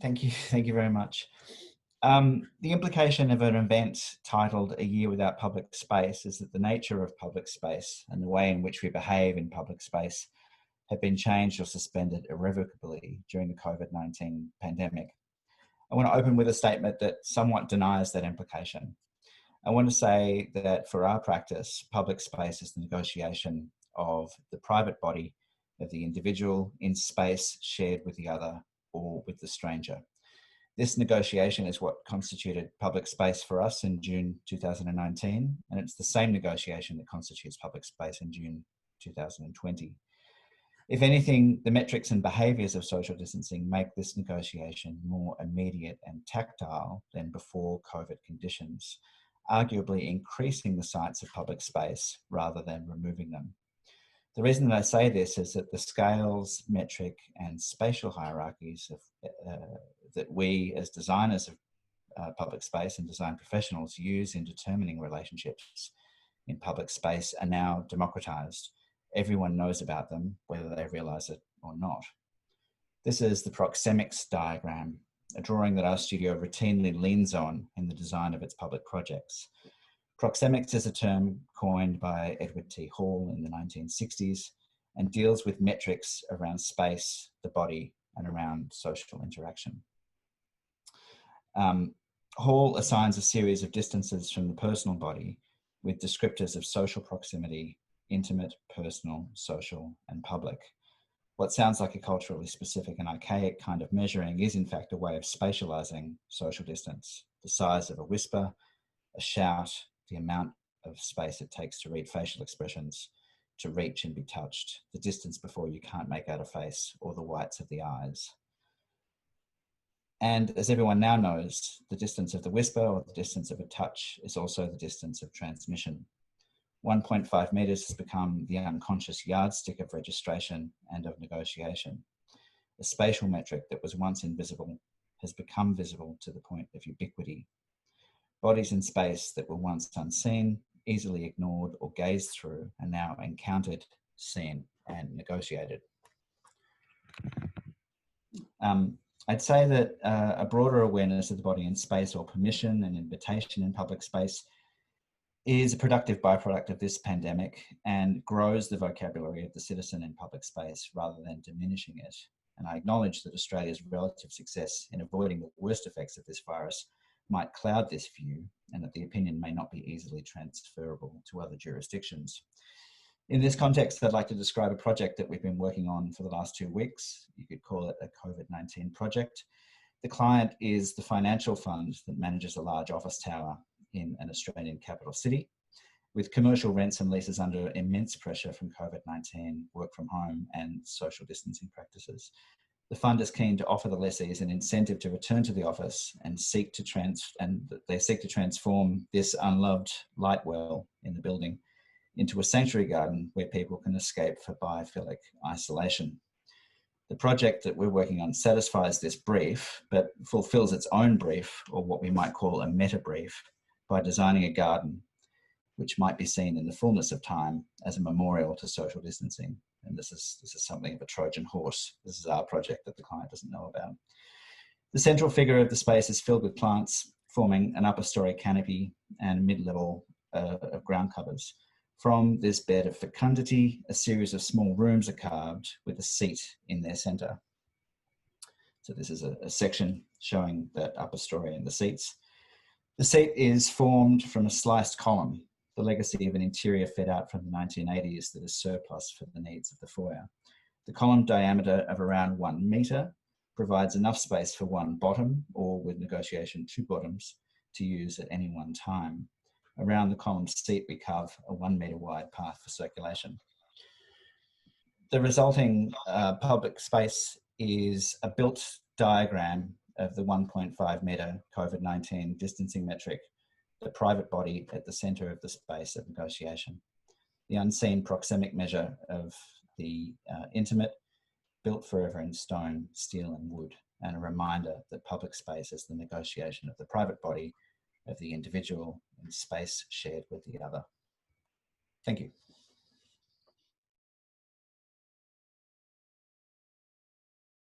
Thank you. Thank you very much. The implication of an event titled A Year Without Public Space is that the nature of public space and the way in which we behave in public space have been changed or suspended irrevocably during the COVID-19 pandemic. I want to open with a statement that somewhat denies that implication. I want to say that for our practice, public space is the negotiation of the private body of the individual in space shared with the other or with the stranger. This negotiation is what constituted public space for us in June 2019, and it's the same negotiation that constitutes public space in June 2020. If anything, the metrics and behaviours of social distancing make this negotiation more immediate and tactile than before COVID conditions, arguably increasing the sites of public space rather than removing them. The reason that I say this is that the scales, metric, and spatial hierarchies that we as designers of public space and design professionals use in determining relationships in public space are now democratized. Everyone knows about them, whether they realize it or not. This is the proxemics diagram, a drawing that our studio routinely leans on in the design of its public projects. Proxemics is a term coined by Edward T. Hall in the 1960s and deals with metrics around space, the body, and around social interaction. Hall assigns a series of distances from the personal body with descriptors of social proximity, intimate, personal, social, and public. What sounds like a culturally specific and archaic kind of measuring is in fact a way of spatializing social distance, the size of a whisper, a shout, the amount of space it takes to read facial expressions, to reach and be touched, the distance before you can't make out a face, or the whites of the eyes. And as everyone now knows, the distance of the whisper or the distance of a touch is also the distance of transmission. 1.5 meters has become the unconscious yardstick of registration and of negotiation. A spatial metric that was once invisible has become visible to the point of ubiquity. Bodies in space that were once unseen, easily ignored or gazed through are now encountered, seen, and negotiated. I'd say that a broader awareness of the body in space, or permission and invitation in public space, is a productive byproduct of this pandemic and grows the vocabulary of the citizen in public space rather than diminishing it. And I acknowledge that Australia's relative success in avoiding the worst effects of this virus might cloud this view, and that the opinion may not be easily transferable to other jurisdictions. In this context, I'd like to describe a project that we've been working on for the last 2 weeks. You could call it a COVID-19 project. The client is the financial fund that manages a large office tower in an Australian capital city, with commercial rents and leases under immense pressure from COVID-19, work from home, and social distancing practices. The fund is keen to offer the lessees an incentive to return to the office and they seek to transform this unloved light well in the building into a sanctuary garden where people can escape for biophilic isolation. The project that we're working on satisfies this brief, but fulfills its own brief, or what we might call a meta brief, by designing a garden which might be seen in the fullness of time as a memorial to social distancing. And this is something of a Trojan horse. This is our project that the client doesn't know about. The central figure of the space is filled with plants, forming an upper story canopy and mid-level of ground covers. From this bed of fecundity, a series of small rooms are carved with a seat in their center. So this is a section showing that upper story and the seats. The seat is formed from a sliced column, the legacy of an interior fit out from the 1980s that is surplus for the needs of the foyer. The column diameter of around 1 metre provides enough space for one bottom, or with negotiation 2 bottoms, to use at any one time. Around the column's seat, we carve a 1 metre wide path for circulation. The resulting public space is a built diagram of the 1.5 metre COVID-19 distancing metric, the private body at the centre of the space of negotiation. The unseen proxemic measure of the intimate, built forever in stone, steel and wood, and a reminder that public space is the negotiation of the private body of the individual in space shared with the other. Thank you.